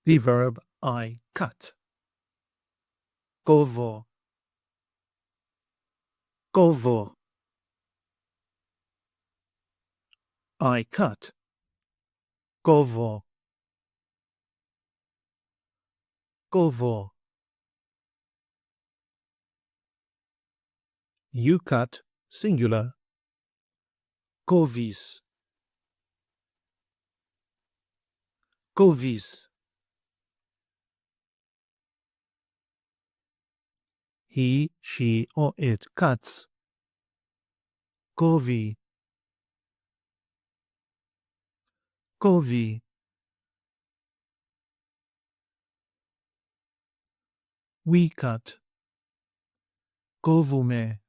the verb I cut. Κόβω, κόβω. I cut. Κόβω, κόβω. You cut, singular. Κόβεις, κόβεις. He, she, or it cuts. Κόβει, κόβει. We cut. Κόβουμε,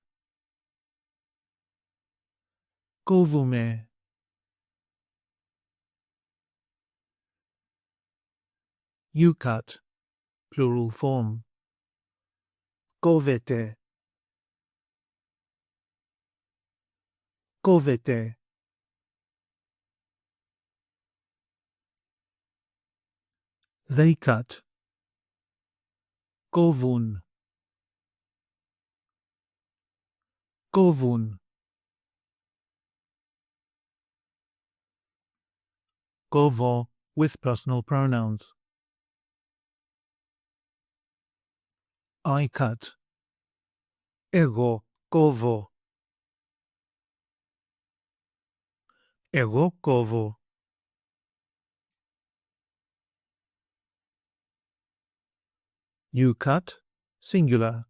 κόβουμε. You cut, plural form. Κόβεται, κόβεται. They cut. Κόβουν, κόβουν. Κόβω with personal pronouns. I cut. Εγώ κόβω. Εγώ κόβω. You cut, singular.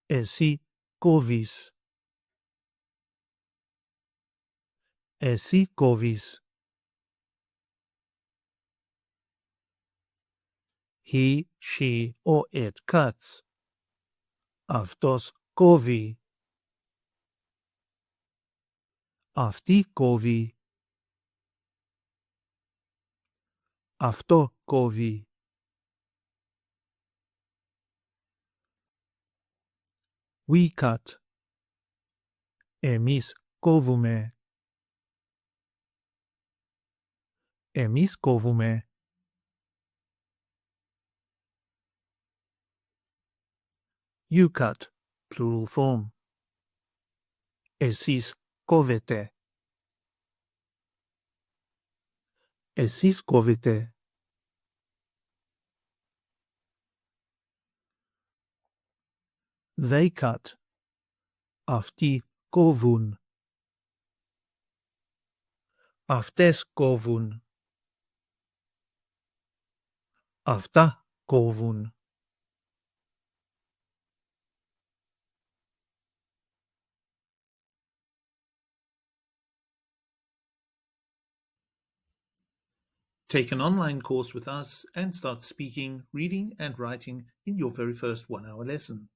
Εσύ κόβεις. Εσύ κόβεις. He, she, or it cuts. Αυτός κόβει. Αυτή κόβει. Αυτό κόβει. We cut. Εμείς κόβουμε. Εμείς κόβουμε. You cut, plural form. Εσείς κόβετε. Εσείς κόβετε. They cut. Αυτοί κόβουν. Αυτές κόβουν. Αυτά κόβουν. Take an online course with us and start speaking, reading, and writing in your very first 1-hour lesson.